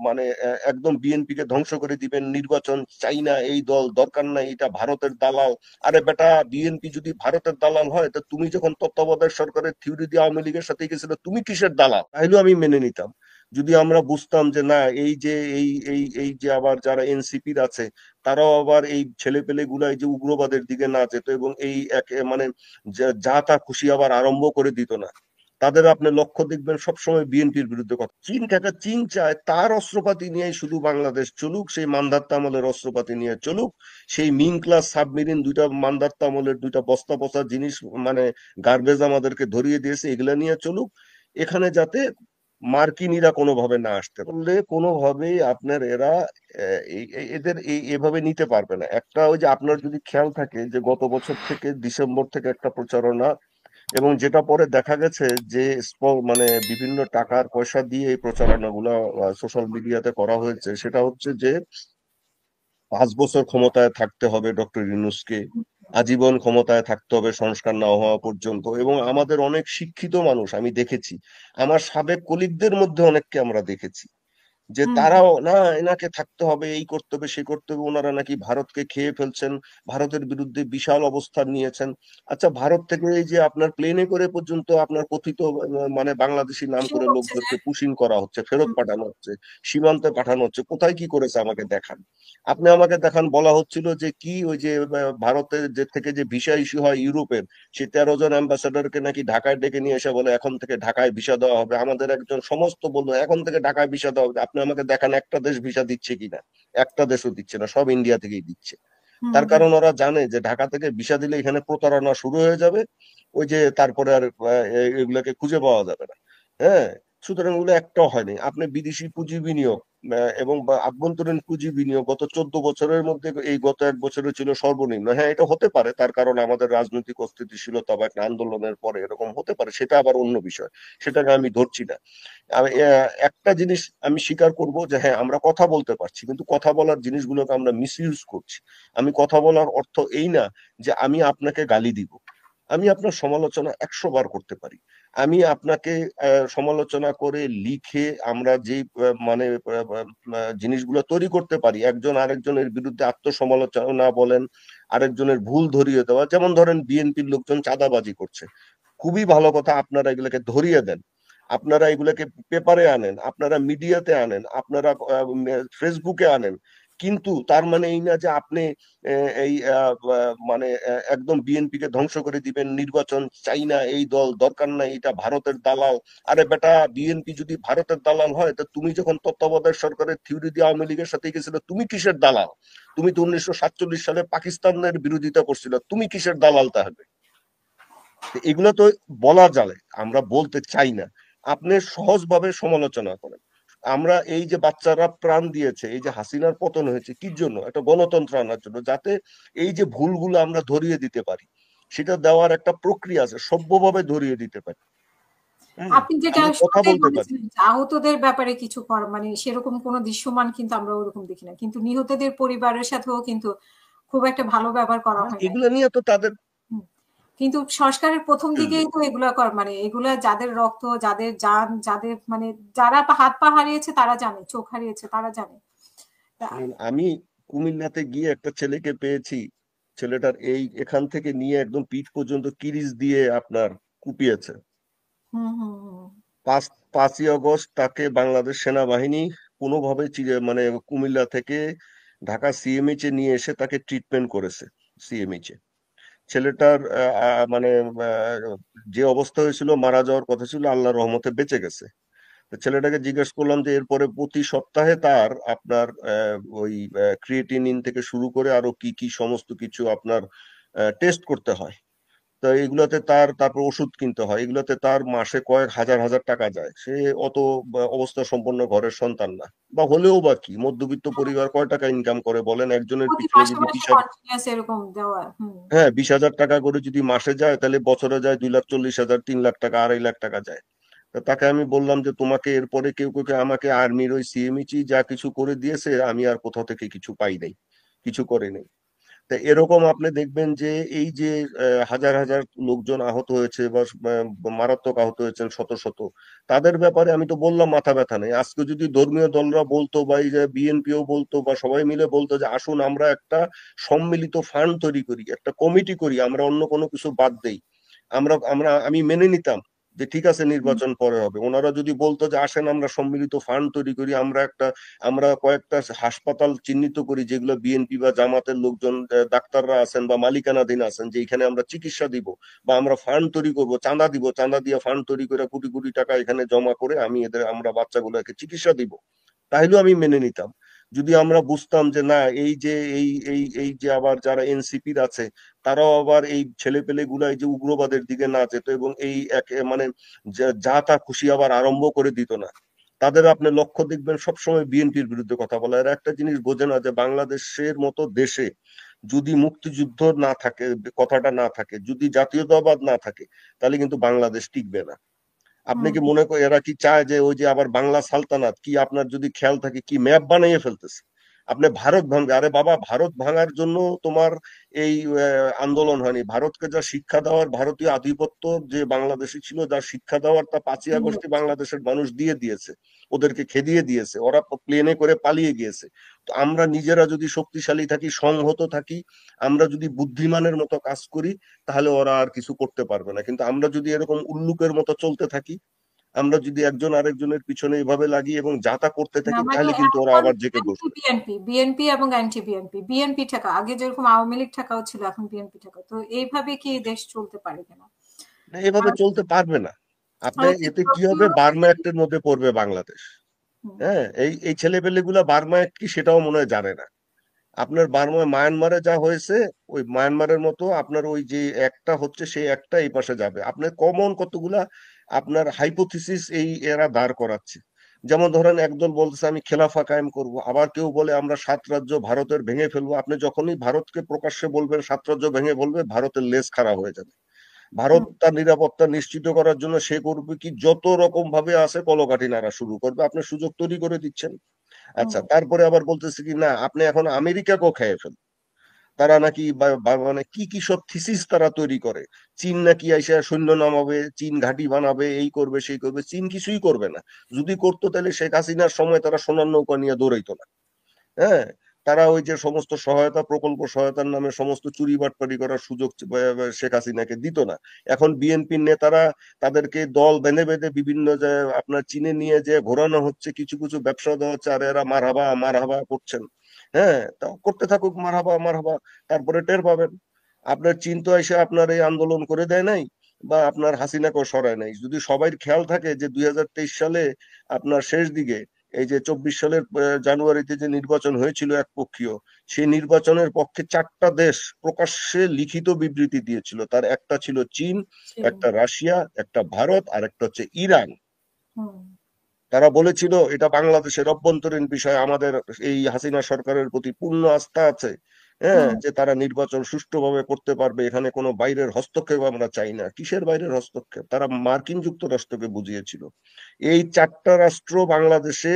মানে একদম বিএনপি কে ধ্বংস করে দিবেন, নির্বাচন চাই না, এই দল দরকার নাই, এটা ভারতের দালাল। আরে বেটা, বিএনপি যদি ভারতের দালাল হয়, তো তুমি যখন তত্ত্বাবধায়ক সরকারের থিওরি দিয়ে আওয়ামী লীগের সাথে গেছিলে, তুমি কিসের দালাল? তাইলেও আমি মেনে নিতাম, যদি আমরা বুঝতাম যে না, এই যে এই যে আবার যারা এনসিপির আছে, তারাও আবার এই ছেলে পেলে গুলা এই যে উগ্রবাদের দিকে না যেত, এবং এই মানে যা তা খুশি আবার আরম্ভ করে দিত না। তাদের আপনি লক্ষ্য দেখবেন সবসময় বিএনপির বিরুদ্ধে কথা। চীন টাকা, চীন চায় তার অস্ত্রপাতি নিয়ে শুধু বাংলাদেশ চলুক, সেই মান্দাত্তা আমলের অস্ত্রপাতি নিয়ে চলুক, সেই মিং ক্লাস সাবমেরিন দুইটা মান্দাত্তা আমলের দুইটা বস্তা বস্তা জিনিস, মানে গার্বেজ আমাদেরকে ধরিয়ে দিয়েছে, এগুলা নিয়ে চলুক, এখানে যাতে মার্কিনীরা কোনোভাবে না আসতে পারলে কোনোভাবেই আপনার এরা এদের এভাবে নিতে পারবে না। একটা ওই যে আপনার যদি খেয়াল থাকে যে গত বছর থেকে ডিসেম্বর থেকে একটা প্রচারণা, এবং যেটা পরে দেখা গেছে যে মানে বিভিন্ন টাকার পয়সা দিয়ে এই প্রচারণাগুলো সোশ্যাল মিডিয়াতে করা হয়েছে, সেটা হচ্ছে যে 5 বছর ক্ষমতায় থাকতে হবে ডক্টর ইউনূসকে, আজীবন ক্ষমতায় থাকতে হবে সংস্কার না হওয়া পর্যন্ত। এবং আমাদের অনেক শিক্ষিত মানুষ আমি দেখেছি, আমার সাবেক কলিগদের মধ্যে অনেককে আমরা দেখেছি যে হুম হুম। তারাও না, এনাকে থাকতে হবে, এই করতে হবে, সে করতে হবে, ওনারা নাকি ভারতকে খেয়ে ফেলছেন, ভারতের বিরুদ্ধে বিশাল অবস্থান নিয়েছেন। আচ্ছা, ভারত থেকে এই যে আপনার প্লেনে করে পর্যন্ত আপনার কথিত মানে বাংলাদেশি নাম খুশি করে হচ্ছে যে লোকদেরকে পুশিং করা হচ্ছে, ফেরত হুম, পাঠানো হচ্ছে, সীমান্তে পাঠানো হচ্ছে। কোথায় কি করেছে আমাকে দেখান, আপনি আমাকে দেখান। বলা হচ্ছিল যে কি ওই যে ভারতের যে থেকে যে ভিসা ইস্যু হয় ইউরোপের, সে 13 জন অ্যাম্বাসাডারকে নাকি ঢাকায় ডেকে নিয়ে এসে বলে এখন থেকে ঢাকায় ভিসা দেওয়া হবে। আমাদের একজন সমস্ত বললো এখন থেকে ঢাকায় ভিসা দেওয়া হবে। আপনি আমাকে দেখান একটা দেশ ভিসা দিচ্ছে কিনা। একটা দেশও দিচ্ছে না, সব ইন্ডিয়া থেকেই দিচ্ছে। হুম তার হুম। কারণ ওরা জানে যে ঢাকা থেকে ভিসা দিলে এখানে প্রতারণা শুরু হয়ে যাবে, ওই যে তারপরে আর এগুলাকে খুঁজে পাওয়া যাবে না। হ্যাঁ, সুতরাং এগুলো একটাও হয়নি। আপনি বিদেশি পুঁজি বিনিয়োগ এবং আভ্যন্তরীণ পুঁজি বিনিয়োগ গত 14 বছরের মধ্যে এই গত 1 বছরে ছিল সর্বনিম্ন। হ্যাঁ, এটা হতে পারে, তার কারণ আমাদের রাজনৈতিক অস্থিতিশীলতা বা একটা আন্দোলনের পরে এরকম হতে পারে, সেটা আবার অন্য বিষয়, সেটাকে আমি ধরছি না। আমি একটা জিনিস আমি স্বীকার করব যে হ্যাঁ, আমরা কথা বলতে পারছি, কিন্তু কথা বলার জিনিসগুলোকে আমরা মিস ইউজ করছি। আমি কথা বলার অর্থ এই না যে আমি আপনাকে গালি দিব, আমি আপনার সমালোচনা 100 বার করতে পারি। আমি আপনাকে সমালোচনা করে লিখে আমরা যে মানে জিনিসগুলো তৈরি করতে পারি, একজন আরেকজনের বিরুদ্ধে আত্মসমালোচনা বলেন, আরেকজনের ভুল ধরিয়ে দেওয়া, যেমন ধরেন বিএনপির লোকজন চাঁদাবাজি করছে, খুবই ভালো কথা, আপনারা এগুলোকে ধরিয়ে দেন, আপনারা এগুলোকে পেপারে আনেন, আপনারা মিডিয়াতে আনেন, আপনারা ফেসবুকে আনেন। কিন্তু তার মানে এই না যে আপনি এই মানে একদম বিএনপি কে ধ্বংস করে দিবেন, নির্বাচন চাই না, এই দল দরকার নাই, এটা ভারতের দালাল। আরে বেটা, বিএনপি যদি ভারতের দালাল হয়, তো তুমি যখন তত্ত্বাবধায়ক সরকারের থিওরি দিয়ে আওয়ামী লীগের সাথে গেছিলে, তুমি কিসের দালাল? তুমি তো 1947 সালে পাকিস্তানের বিরোধিতা করছিল, তুমি কিসের দালাল তাহলে? তো এগুলো তো বলা যায়, আমরা বলতে চাই না, আপনি সহজভাবে সমালোচনা করেন। আমরা এই যে বাচ্চারা প্রাণ দিয়েছে, এই যে হাসিনার পতন হয়েছে কির জন্য? একটা গণতন্ত্র আনার জন্য, যাতে এই যে ভুলগুলো আমরা ধরিয়ে দিতে পারি, সেটা দেওয়ার একটা প্রক্রিয়া আছে, সভ্যভাবে ধরিয়ে দিতে পারি। হ্যাঁ, আপনি যেটা আমরা কথা শুরুতেই বলতে পারি। বলেছিলেন যে আহতদের ব্যাপারে কিছু কর মানে সেরকম কোনো দৃশ্যমান কিন্তু আমরা ওরকম দেখি না, কিন্তু নিহতদের পরিবারের সাথেও কিন্তু খুব একটা ভালো ব্যবহার করা হ্যাঁ, হয় না। এগুলো নিয়ে তো তাদের হুম। কিন্তু সংস্কারের প্রথম চলবে। দিকেই তো এগুলা মানে এগুলা যাদের রক্ত, যাদের জান, যাদের মানে যারা হাত পা হারিয়েছে তারা জানে, চোখ হারিয়েছে তারা জানে। আমি কুমিল্লাতে গিয়ে একটা ছেলেকে পেয়েছি, ছেলেটার এই এখান থেকে নিয়ে একদম পিঠ পর্যন্ত কিরিচ দিয়ে আপনার কুপিয়েছে। হুম হুম হুম। 5ই আগস্ট তাকে বাংলাদেশ সেনাবাহিনী কোনোভাবে মানে কুমিল্লা থেকে ঢাকা সিএমএইচ এ নিয়ে এসে তাকে ট্রিটমেন্ট করেছে। সিএমএইচ এ ছেলেটার মানে যে অবস্থা হয়েছিল, মারা যাওয়ার কথা ছিল, আল্লাহর রহমতে বেঁচে গেছে। তো ছেলেটাকে জিজ্ঞেস করলাম যে এরপরে প্রতি সপ্তাহে তার আপনার ওই ক্রিয়েটিনিন থেকে শুরু করে আরো কি কি সমস্ত কিছু আপনার টেস্ট করতে হয়। তো এগুলাতে তার, তারপর ওষুধ কিনতে হয়, এগুলাতে তার মাসে কয়েক হাজার হাজার টাকা যায়। সে অত অবস্থা সম্পন্ন ঘরের সন্তান না, বা হলেও বা কি, মধ্যবিত্ত পরিবার কয় টাকা ইনকাম করে বলেন? একজনের প্রতি পিছনে মাসে যদি মাসে 20,000, কন্টিনিউয়াস এরকম দেওয়া। হুম। হ্যাঁ, 20,000 টাকা করে যদি মাসে যায়, তাহলে বছরে যায় 2,40,000, 3 লাখ টাকা, 2.5 লাখ টাকা যায়। তো তাকে আমি বললাম যে তোমাকে এরপরে কেউ কেউ আমাকে আর্মির ওই সিএমইচি যা কিছু করে দিয়েছে, আমি আর কোথাও থেকে কিছু পাই নাই, কিছু করে নাই। তা এরকম আপনি দেখবেন যে এই যে হাজার হাজার লোকজন আহত হয়েছে বা মারাত্মক আহত হয়েছেন শত শত, তাদের ব্যাপারে আমি তো বললাম মাথা ব্যথা নেই। আজকে যদি ধর্মীয় দলরা বলতো বা এই যে বিএনপিও বলতো বা সবাই মিলে বলতো যে আসুন আমরা একটা সম্মিলিত ফান্ড তৈরি করি, একটা কমিটি করি, আমরা অন্য কোনো কিছু বাদ দেই, আমি মেনে নিতাম যে ঠিক আছে নির্বাচন পরে হবে। ওনারা যদি বলতো যে আসেন আমরা সম্মিলিত ফান্ড তৈরি করি, আমরা কয়েকটা হাসপাতাল চিহ্নিত করি যেগুলো বিএনপি বা জামাতের লোকজন ডাক্তাররা আছেন বা মালিকানাধীন আছেন, যে এখানে আমরা চিকিৎসা দিব, বা আমরা ফান্ড তৈরি করব, চাঁদা দিব, চাঁদা দিয়ে ফান্ড তৈরি করে কোটি কোটি টাকা এখানে জমা করে আমরা বাচ্চাগুলোকে চিকিৎসা দিব, তাইলেও আমি মেনে নিতাম। যদি আমরা বুঝতাম যে না এই যে এই যে আবার যারা এনসিপির আছে তারাও আবার এই ছেলেপেলে গুলা এই যে উগ্রবাদের দিকে না যেত এবং এই এক মানে যা তা খুশি আবার আরম্ভ করে দিত না, তাদের আপনি লক্ষ্য দেখবেন সবসময় বিএনপির বিরুদ্ধে কথা বলা। এরা একটা জিনিস বোঝে না যে বাংলাদেশের মতো দেশে যদি মুক্তিযুদ্ধ না থাকে, কথাটা না থাকে, যদি জাতীয়তাবাদ না থাকে, তাহলে কিন্তু বাংলাদেশ টিকবে না। আপনি কি মনে করেন এরা কি চায় যে ওই যে আবার বাংলা সালতানাত কি, আপনার যদি খেয়াল থাকে কি ম্যাপ বানিয়ে ফেলতেছে, আপনি ভারত ভাঙবে। আরে বাবা, ভারত ভাঙার জন্য তোমার এই আন্দোলন হয়নি। ভারতকে যা শিক্ষা দেওয়ার, ভারতীয় আধিপত্য যে বাংলাদেশে ছিল, যা শিক্ষা দেওয়ার তা 5ই আগস্টে বাংলাদেশের মানুষ দিয়ে দিয়েছে, ওদেরকে খেদিয়ে দিয়েছে, ওরা প্লেনে করে পালিয়ে গিয়েছে। তো আমরা নিজেরা যদি শক্তিশালী থাকি, সংহত থাকি, আমরা যদি বুদ্ধিমানের মতো কাজ করি, তাহলে ওরা আর কিছু করতে পারবে না। কিন্তু আমরা যদি এরকম উল্লুকের মতো চলতে থাকি, আমরা যদি একজন আরেকজনের পিছনে এভাবে লাগি এবং যাতা করতে না থাকি, মানে তাহলে কিন্তু ওরা এখন আবার জেগে অ্যান্টি বসবে। বিএনপি, বিএনপি এবং অ্যান্টি বিএনপি, বিএনপি ঠেকা আগে যেরকম আওয়ামী লীগ ঠেকাও ছিল, এখন বিএনপি ঠেকা। তো এইভাবে কি দেশ চলতে পারে কিনা? না, এভাবে আর চলতে পারবে না। আপনি হচ্ছে এতে কি হবে, যদিও বার্মা অ্যাক্টের মধ্যে পড়বে বাংলাদেশ। হুম, হ্যাঁ, এই এই ছেলেপেলেগুলা বার্মা অ্যাক্ট কি সেটাও মনে হয় জানে না। আপনার মায়ানমারে যা হয়েছে, ওই মায়ানমারের মতো আপনার ওই যে একটা হচ্ছে, সেই একটা এই পাশে যাবে। আপনার কমন কতগুলা আপনার হাইপোথিসিস এই এরা দাঁড় করাচ্ছে। যেমন ধরেন একদল বলতেছে আমি খেলাফা কায়েম করব, আবার কেউ বলে আমরা 7 রাজ্য ভারতের ভেঙে ফেলবো। আপনি যখনই ভারতকে প্রকাশ্যে বলবেন 7 রাজ্য ভেঙে বলবে, ভারতের লেজ খাড়া হয়ে যাবে। ভারত হুম, তার নিরাপত্তা নিশ্চিত করার জন্য সে করবে কি, যত রকম ভাবে আছে কলকাঠি নাড়া শুরু করবে। আপনি সুযোগ তৈরি করে দিচ্ছেন। হুম, আচ্ছা, তারপরে আবার বলতেছে কি না আপনি এখন আমেরিকাকেও খেয়ে ফেল। তারা নাকি মানে কি কি সব থিসিস তারা তৈরি করে। চীন নাকি আইসা সৈন্য নামাবে, চীন ঘাঁটি বানাবে, এই করবে সেই করবে। চীন কিছুই করবে না। যদি করতো তাহলে শেখ হাসিনার সময় তারা সোনার নৌকা নিয়ে দৌড়াইতো না। হ্যাঁ, তারা ওই যে সমস্ত সহায়তা প্রকল্প সহায়তার নামে সমস্ত চুরি বাটপারি করার সুযোগ শেখ হাসিনাকে দিত না। এখন বিএনপির নেতারা তাদেরকে দল বেঁধে বেঁধে বিভিন্ন আপনার চীনে নিয়ে যে ঘোরানো হচ্ছে, কিছু কিছু ব্যবসা দেওয়া হচ্ছে, আর এরা মারহাবা মারহাবা করছেন। হ্যাঁ, তা করতে থাকুক মারহাবা মারহাবা, তারপরে টের পাবেন। আপনার চীন তো এসে আপনার এই আন্দোলন করে দেয় নাই, বা আপনার হাসিনাকেও সরায় নাই। যদি সবাই খেয়াল থাকে যে 2023 সালে আপনার শেষ দিকে, এই যে 24 সালের জানুয়ারিতে যে নির্বাচন হয়েছিল একপক্ষীয়, সেই নির্বাচনের পক্ষে 4টা দেশ প্রকাশ্যে লিখিত বিবৃতি দিয়েছিল। তার একটা ছিল চীন, ছিল। একটা রাশিয়া, একটা ভারত, আর একটা হচ্ছে ইরান। হুম, তারা বলেছিল এটা বাংলাদেশের অভ্যন্তরীণ বিষয়, আমাদের এই হাসিনা সরকারের প্রতি পূর্ণ আস্থা আছে। হ্যাঁ, হুম, যে তারা নির্বাচন সুষ্ঠুভাবে করতে পারবে, এখানে কোনো বাইরের হস্তক্ষেপ আমরা চাই না। কিসের বাইরের হস্তক্ষেপ? তারা মার্কিন যুক্তরাষ্ট্রকে বুঝিয়েছিল। এই 4টা রাষ্ট্র বাংলাদেশে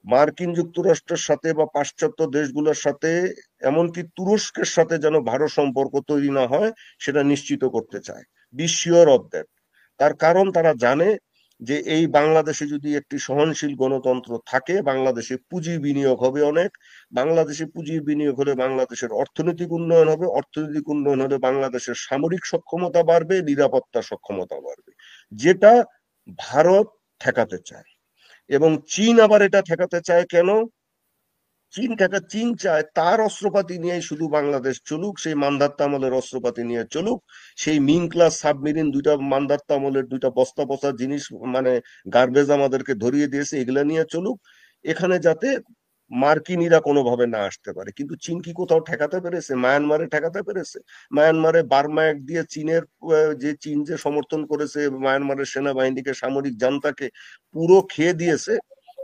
মার্কিন যুক্তরাষ্ট্রের সাথে বা পাশ্চাত্য দেশগুলোর সাথে, এমনকি তুরস্কের সাথে যেন ভালো সম্পর্ক তৈরি না হয়, সেটা নিশ্চিত করতে চায়। Be sure of that. তার কারণ তারা জানে যে এই বাংলাদেশে যদি একটি সহনশীল গণতন্ত্র থাকে, বাংলাদেশে পুঁজি বিনিয়োগ হবে অনেক। বাংলাদেশে পুঁজির বিনিয়োগ হলে বাংলাদেশের অর্থনৈতিক উন্নয়ন হবে, অর্থনৈতিক উন্নয়ন হলে বাংলাদেশের সামরিক সক্ষমতা বাড়বে, নিরাপত্তা সক্ষমতা বাড়বে, যেটা ভারত ঠেকাতে চায়। এবং চীন আবার এটা ঠেকাতে চায় কেন? চীন চায় তার অস্ত্রপাতি নিয়ে শুধু বাংলাদেশ চলুক, সেই মান্ধাত্তা আমলের অস্ত্রপাতি নিয়ে চলুক, সেই মিং ক্লাস সাবমেরিন দুইটা মান্ধাত্তা আমলের দুইটা বস্তা বস্তা জিনিস, মানে গার্বেজ আমাদেরকে ধরিয়ে দিয়েছে, এগুলা নিয়ে চলুক, এখানে যাতে মার্কিনীরা কোনোভাবে না আসতে পারে। কিন্তু চীন কি কোথাও ঠেকাতে পেরেছে? মায়ানমারে ঠেকাতে পেরেছে? মায়ানমারে বার্মা এক দিয়ে চীনের চীন যে সমর্থন করেছে মায়ানমারের সেনাবাহিনীকে, সামরিক জান্তাকে পুরো খেয়ে দিয়েছে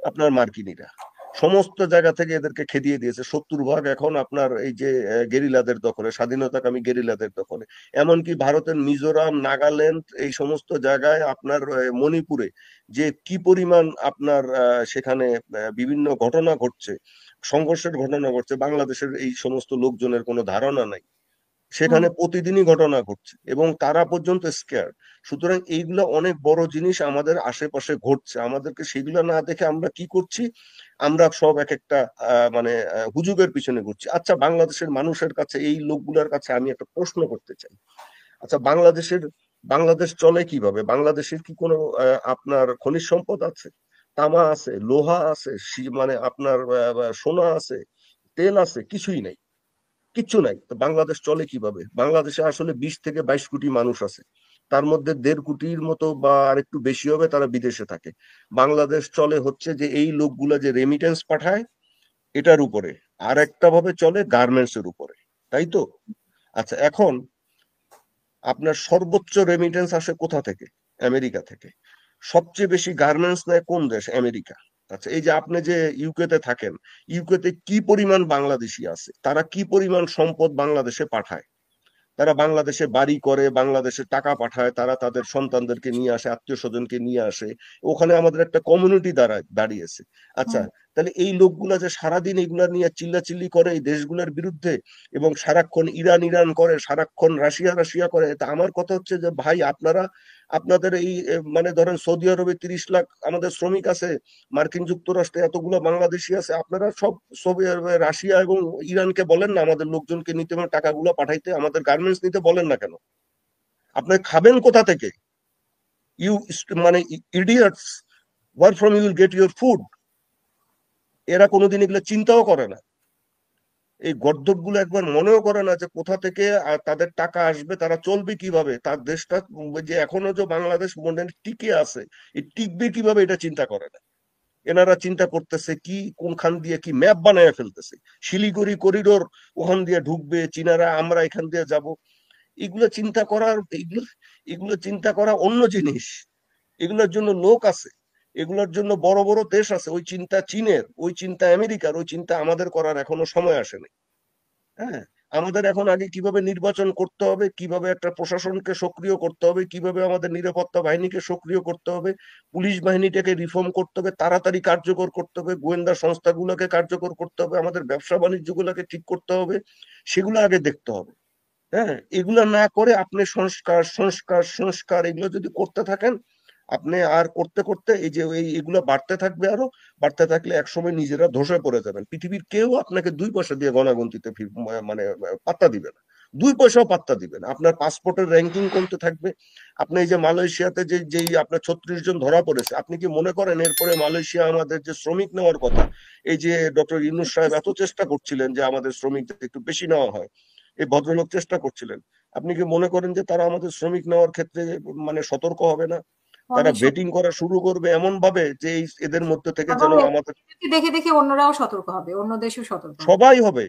আপনার মার্কিনীরা। সমস্ত জায়গা থেকে এদেরকে খেদিয়ে দিয়েছে। 70% এখন আপনার এই যে গেরিলাদের দখলে, স্বাধীনতাকামী গেরিলাদের দখলে। এমনকি ভারতের মিজোরাম, নাগাল্যান্ড এই সমস্ত জায়গায় আপনার মণিপুরে যে কি পরিমাণ আপনার সেখানে বিভিন্ন ঘটনা ঘটছে, সংঘর্ষের ঘটনা ঘটছে, বাংলাদেশের এই সমস্ত লোকজনের কোনো ধারণা নাই। হুম। সেখানে প্রতিদিনই ঘটনা ঘটছে এবং তারা পর্যন্ত স্কেয়ার। সুতরাং এইগুলা অনেক বড় জিনিস আমাদের আশেপাশে ঘটছে, আমাদেরকে সেগুলো না দেখে আমরা কি করছি, আমরা সব এক একটা মানে হুজুগের পিছনে ঘুরছি। আচ্ছা, বাংলাদেশের মানুষের কাছে, এই লোকগুলোর কাছে আমি একটা প্রশ্ন করতে চাই। আচ্ছা, বাংলাদেশ চলে কিভাবে? বাংলাদেশের কি কোনো আপনার খনিজ সম্পদ আছে? তামা আছে, লোহা আছে, মানে আপনার সোনা আছে, তেল আছে? কিছুই নাই, কিচ্ছু নাই। তো বাংলাদেশ চলে কিভাবে? বাংলাদেশে আসলে 20 থেকে 22 কোটি মানুষ আছে, তার মধ্যে 1.5 কোটির মতো বা আরেকটু বেশি হবে তারা বিদেশে থাকে। বাংলাদেশ চলে হচ্ছে যে এই লোকগুলা যে রেমিটেন্স পাঠায় এটার উপরে, আর একটা ভাবে চলে গার্মেন্টস এর উপরে, তাই তো? আচ্ছা, এখন আপনার সর্বোচ্চ রেমিটেন্স আসে কোথা থেকে? আমেরিকা থেকে। সবচেয়ে বেশি গার্মেন্টস নেয় কোন দেশ? আমেরিকা। আচ্ছা, এই যে আপনি যে ইউকে তে থাকেন, ইউকে তে কি পরিমাণ বাংলাদেশি আছে, তারা কি পরিমাণ সম্পদ বাংলাদেশে পাঠায়? তারা বাংলাদেশে বাড়ি করে, বাংলাদেশে টাকা পাঠায়, তারা তাদের সন্তানদেরকে নিয়ে আসে, আত্মীয় স্বজনকে নিয়ে আসে। ওখানে আমাদের একটা কমিউনিটি দাঁড়িয়েছে। আচ্ছা, হুম। তাহলে এই লোকগুলা যে সারাদিন এগুলা নিয়ে চিল্লাচিল্লি করে এই দেশগুলোর বিরুদ্ধে, এবং সারাক্ষণ ইরান ইরান করে, সারাক্ষণ রাশিয়া রাশিয়া করে, তা আমার কথা হচ্ছে যে ভাই, আপনাদের এই মানে ধরেন সৌদি আরবে 30 লাখ আমাদের শ্রমিক আছে, মার্কিন যুক্তরাষ্ট্রে এতগুলো বাংলাদেশি আছে, আপনারা সব রাশিয়া এবং ইরানকে বলেন না আমাদের লোকজনকে নিতে এবং টাকাগুলো পাঠাইতে, আমাদের গার্মেন্টস নিতে বলেন না কেন? আপনি খাবেন কোথা থেকে? ইউ মানে idiots, where from you will get your food? এরা কোনোদিন এগুলো চিন্তাও করে না। এই গর্দভ গুলো একবার মনেও করে না যে কোথা থেকে তাদের টাকা আসবে, তারা চলবে কিভাবে, তার দেশটা যে এখনো যে বাংলাদেশ মনে টিকে আছে, এই টিকবে কিভাবে এটা চিন্তা করে না। এনারা চিন্তা করতেছে কি কোনখান দিয়ে কি ম্যাপ বানায় ফেলতেছে, শিলিগুড়ি করিডোর ওখান দিয়ে ঢুকবে চীনারা, আমরা এখান দিয়ে যাব। এগুলো চিন্তা করার এগুলো এগুলো চিন্তা করা অন্য জিনিস। এগুলোর জন্য লোক আছে, এগুলোর জন্য বড় বড় দেশ আছে। ওই চিন্তা চীনের, ওই চিন্তা আমেরিকার, ওই চিন্তা আমাদের করার এখনো সময় আসেনি। হ্যাঁ, আমাদের এখন আগে কিভাবে নির্বাচন করতে হবে, কিভাবে একটা প্রশাসনকে সক্রিয় করতে হবে, কিভাবে আমাদের নিরাপত্তা বাহিনীকে সক্রিয় করতে হবে, পুলিশ বাহিনীটাকে রিফর্ম করতে হবে, তাড়াতাড়ি কার্যকর করতে হবে, গোয়েন্দা সংস্থাগুলোকে কার্যকর করতে হবে, আমাদের ব্যবসা বাণিজ্য গুলোকে ঠিক করতে হবে, সেগুলো আগে দেখতে হবে। হ্যাঁ, এগুলো না করে আপনি সংস্কার সংস্কার সংস্কার এগুলো যদি করতে থাকেন, আপনি আর করতে করতে এই যে এগুলো বাড়তে থাকবে, আরো বাড়তে থাকলে একসময় নিজেরা ধসে পড়ে যাবেন। পৃথিবীর কেউ আপনাকে 2 পয়সা দিয়ে গণাগন্তিতে মানে পাত্তা দিবে না। 2 পয়সাও পাত্তা দিবে না। আপনার পাসপোর্টের র্যাঙ্কিং কমতে থাকবে। আপনি এই যে মালয়েশিয়াতে যেই আপনার 36 জন ধরা পড়েছে, আপনি কি মনে করেন এরপরে মালয়েশিয়া আমাদের যে শ্রমিক নেওয়ার কথা, এই যে ডক্টর ইউনূস সাহেব এত চেষ্টা করছিলেন যে আমাদের শ্রমিকদের একটু বেশি নেওয়া হয়, এই ভদ্রলোক চেষ্টা করছিলেন, আপনি কি মনে করেন যে তারা আমাদের শ্রমিক নেওয়ার ক্ষেত্রে মানে সতর্ক হবে না? তারা অনেক বেটিং সতর্ক। করা শুরু করবে এমন ভাবে যে এদের মধ্যে থেকে যেন আবার আমাদের দেখে দেখে অন্যরাও সতর্ক হবে, অন্য দেশও সতর্ক হবে। সবাই হবে।